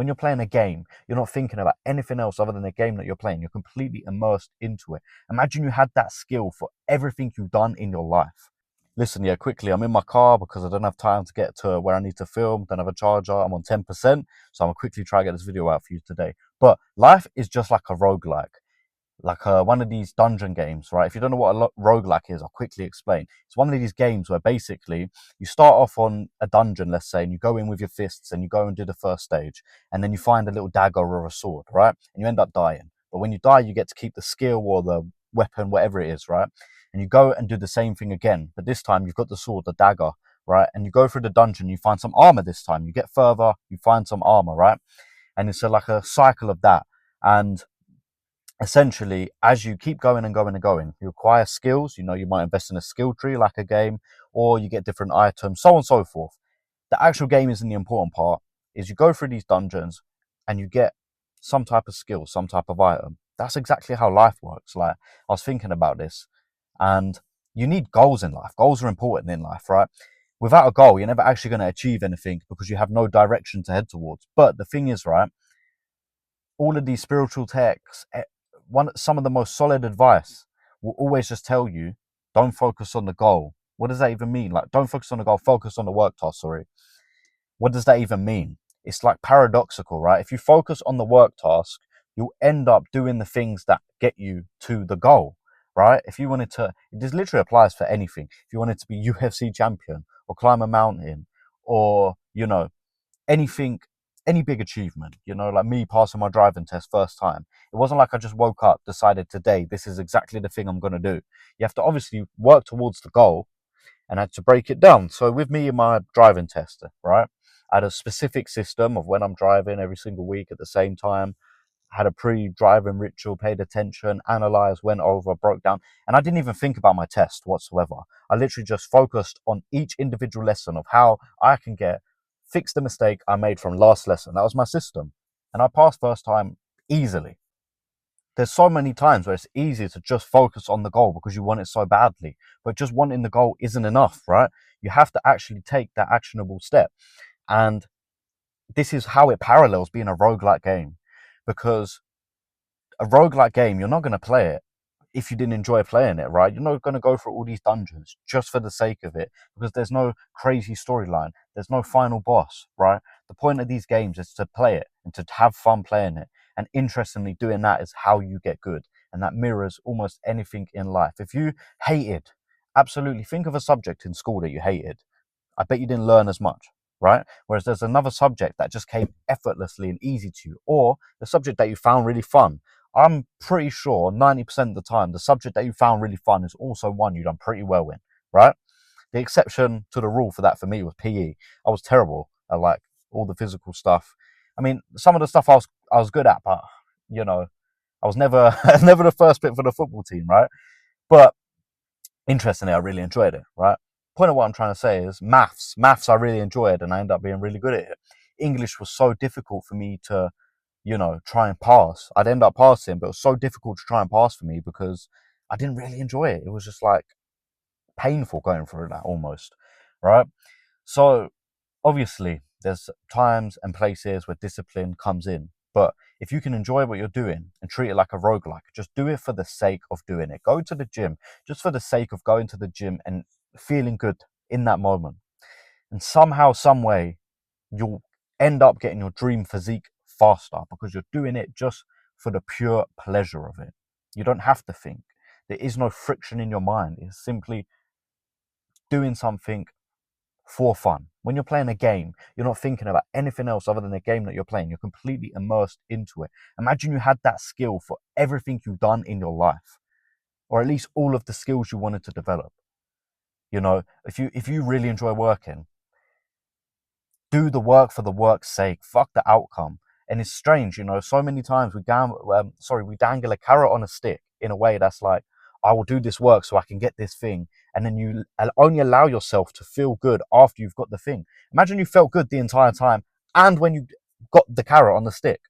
When you're playing a game, you're not thinking about anything else other than the game that you're playing. You're completely immersed into it. Imagine you had that skill for everything you've done in your life. Listen, yeah, quickly, I'm in my car because I don't have time to get to where I need to film, don't have a charger, I'm on 10%, so I'm gonna quickly try to get this video out for you today. But life is just like a roguelike, like one of these dungeon games, right? If you don't know what a roguelike is, I'll quickly explain. It's one of these games where basically you start off on a dungeon, let's say, and you go in with your fists and you go and do the first stage, and then you find a little dagger or a sword, right? And you end up dying. But when you die, you get to keep the skill or the weapon, whatever it is, right? And you go and do the same thing again, but this time you've got the sword, the dagger, right? And you go through the dungeon, you find some armor this time. You get further, you find some armor, right? And it's like a cycle of that. And essentially, as you keep going and going and going, you acquire skills. You know, you might invest in a skill tree like a game, or you get different items, so on and so forth. The actual game isn't the important part. Is you go through these dungeons and you get some type of skill, some type of item. That's exactly how life works. Like, I was thinking about this, and you need goals in life. Goals are important in life, right? Without a goal, you're never actually going to achieve anything because you have no direction to head towards. But the thing is, right, all of these spiritual texts, some of the most solid advice will always just tell you, don't focus on the goal. What does that even mean? Like, don't focus on the goal, focus on the work task, sorry. What does that even mean? It's like paradoxical, right? If you focus on the work task, you'll end up doing the things that get you to the goal, right? If you wanted to, this literally applies for anything. If you wanted to be UFC champion or climb a mountain or, you know, anything, any big achievement, you know, like me passing my driving test first time. It wasn't like I just woke up, decided today, this is exactly the thing I'm going to do. You have to obviously work towards the goal and I had to break it down. So with me and my driving test, right, I had a specific system of when I'm driving every single week at the same time. I had a pre-driving ritual, paid attention, analyzed, went over, broke down, and I didn't even think about my test whatsoever. I literally just focused on each individual lesson of how I can fix the mistake I made from last lesson. That was my system. And I passed first time easily. There's so many times where it's easy to just focus on the goal because you want it so badly, but just wanting the goal isn't enough, right? You have to actually take that actionable step. And this is how it parallels being a roguelike game, because a roguelike game, you're not going to play it if you didn't enjoy playing it, right? You're not going to go through all these dungeons just for the sake of it because there's no crazy storyline. There's no final boss, right? The point of these games is to play it and to have fun playing it. And interestingly, doing that is how you get good. And that mirrors almost anything in life. If you hated, absolutely think of a subject in school that you hated. I bet you didn't learn as much, right? Whereas there's another subject that just came effortlessly and easy to you, or the subject that you found really fun. I'm pretty sure 90% of the time, the subject that you found really fun is also one you've done pretty well in, right? The exception to the rule for that for me was PE. I was terrible at like all the physical stuff. I mean, some of the stuff I was good at, but you know, I was never never the first pick for the football team, right? But interestingly, I really enjoyed it, right? Point of what I'm trying to say is maths. Maths I really enjoyed and I ended up being really good at it. English was so difficult for me to, you know, try and pass. I'd end up passing, but it was so difficult to try and pass for me because I didn't really enjoy it. It was just like painful going through that almost, right? So obviously there's times and places where discipline comes in, but if you can enjoy what you're doing and treat it like a roguelike, just do it for the sake of doing it. Go to the gym just for the sake of going to the gym and feeling good in that moment. And somehow, some way, you'll end up getting your dream physique faster because you're doing it just for the pure pleasure of it. You don't have to think. There is no friction in your mind. It's simply doing something for fun. When you're playing a game, you're not thinking about anything else other than the game that you're playing. You're completely immersed into it. Imagine you had that skill for everything you've done in your life, or at least all of the skills you wanted to develop. You know, if you really enjoy working, do the work for the work's sake. Fuck the outcome. And it's strange, you know, so many times we dangle a carrot on a stick in a way that's like, I will do this work so I can get this thing. And then you only allow yourself to feel good after you've got the thing. Imagine you felt good the entire time and when you got the carrot on the stick.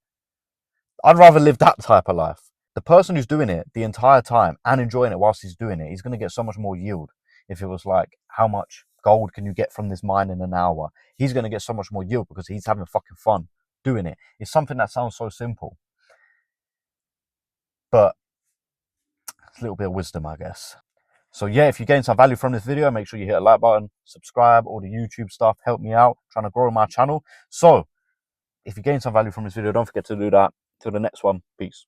I'd rather live that type of life. The person who's doing it the entire time and enjoying it whilst he's doing it, he's going to get so much more yield. If it was like, how much gold can you get from this mine in an hour? He's going to get so much more yield because he's having fucking fun. doing it. It's something that sounds so simple, but it's a little bit of wisdom, I guess. So yeah, if you gain some value from this video, make sure you hit a like button, subscribe, all the YouTube stuff, help me out, trying to grow my channel. So if you gain some value from this video, don't forget to do that. Till the next one, peace.